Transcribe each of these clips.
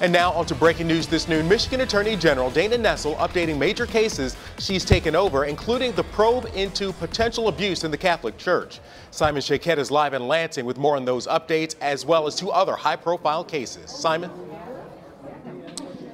And now on to breaking news this noon. Michigan Attorney General Dana Nessel updating major cases she's taken over, including the probe into potential abuse in the Catholic Church. Simon Shaquette is live in Lansing with more on those updates, as well as 2 other high-profile cases. Simon?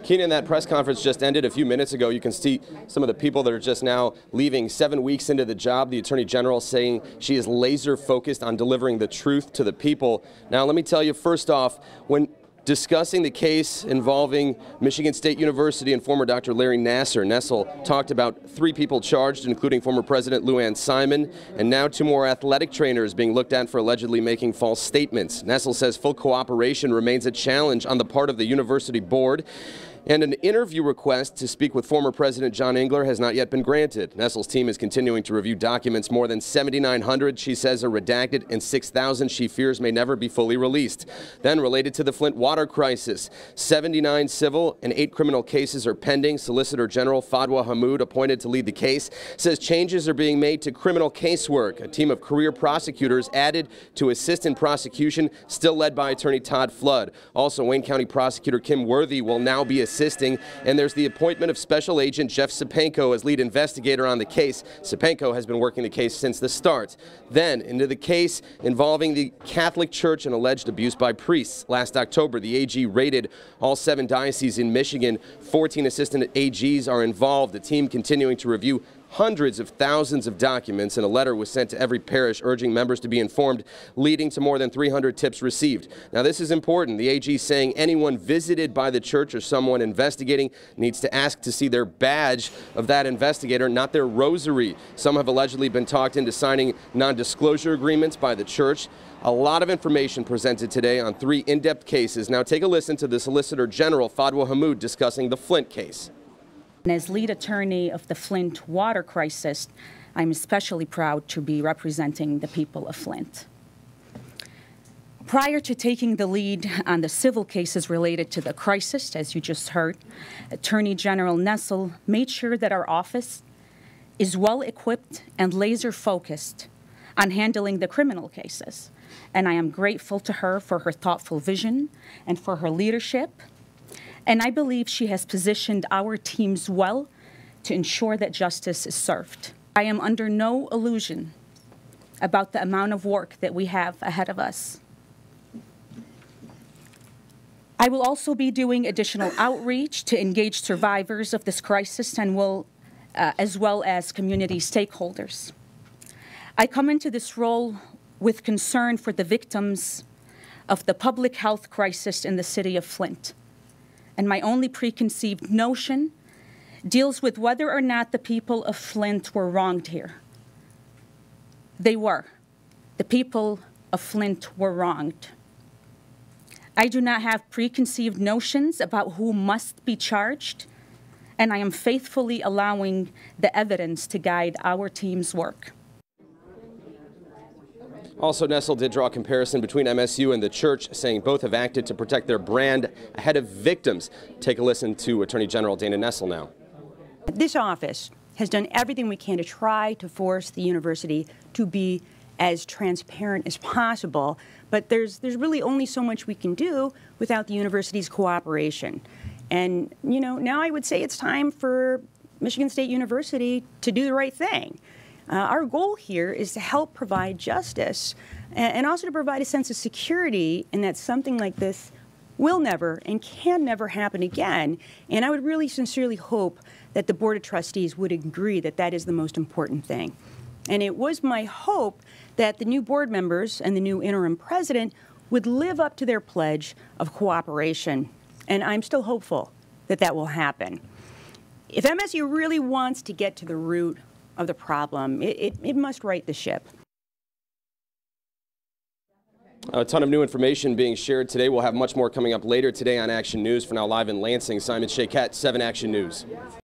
Keenan, that press conference just ended a few minutes ago. You can see some of the people that are just now leaving 7 weeks into the job. The Attorney General saying she is laser focused on delivering the truth to the people. Now, let me tell you, first off, when discussing the case involving Michigan State University and former Dr. Larry Nassar, Nessel talked about 3 people charged, including former President Lou Ann Simon, and now 2 more athletic trainers being looked at for allegedly making false statements. Nessel says full cooperation remains a challenge on the part of the university board, and an interview request to speak with former President John Engler has not yet been granted. Nessel's team is continuing to review documents. More than 7,900 she says are redacted, and 6,000 she fears may never be fully released. Then, related to the Flint Water Crisis, 79 civil and 8 criminal cases are pending. Solicitor General Fadwa Hammoud, appointed to lead the case, says changes are being made to criminal casework. A team of career prosecutors added to assist in prosecution, still led by Attorney Todd Flood. Also, Wayne County Prosecutor Kim Worthy will now be assisting, and there's the appointment of Special Agent Jeff Sipenko as lead investigator on the case. Sipenko has been working the case since the start. Then, into the case involving the Catholic Church and alleged abuse by priests. Last October, the AG raided all 7 dioceses in Michigan. 14 assistant AGs are involved. The team continuing to review hundreds of thousands of documents, and a letter was sent to every parish urging members to be informed, leading to more than 300 tips received. Now, this is important. The AG saying anyone visited by the church or someone investigating needs to ask to see their badge of that investigator, not their rosary. Some have allegedly been talked into signing non-disclosure agreements by the church. A lot of information presented today on 3 in-depth cases. Now take a listen to the Solicitor General Fadwa Hammoud discussing the Flint case. As lead attorney of the Flint Water Crisis, I'm especially proud to be representing the people of Flint. Prior to taking the lead on the civil cases related to the crisis, as you just heard, Attorney General Nessel made sure that our office is well equipped and laser focused on handling the criminal cases. And I am grateful to her for her thoughtful vision and for her leadership. And I believe she has positioned our teams well to ensure that justice is served. I am under no illusion about the amount of work that we have ahead of us. I will also be doing additional outreach to engage survivors of this crisis and as well as community stakeholders. I come into this role with concern for the victims of the public health crisis in the city of Flint. And my only preconceived notion deals with whether or not the people of Flint were wronged here. They were. The people of Flint were wronged. I do not have preconceived notions about who must be charged, and I am faithfully allowing the evidence to guide our team's work. Also, Nessel did draw a comparison between MSU and the church, saying both have acted to protect their brand ahead of victims. Take a listen to Attorney General Dana Nessel now. This office has done everything we can to try to force the university to be as transparent as possible, but there's really only so much we can do without the university's cooperation. And, you know, now I would say it's time for Michigan State University to do the right thing. Our goal here is to help provide justice and also to provide a sense of security in that something like this will never and can never happen again. And I would really sincerely hope that the Board of Trustees would agree that that is the most important thing. And it was my hope that the new board members and the new interim president would live up to their pledge of cooperation. And I'm still hopeful that that will happen. If MSU really wants to get to the root of the problem, it must right the ship. A ton of new information being shared today. We'll have much more coming up later today on Action News. For now, live in Lansing, Simon Shaquette, 7 Action News.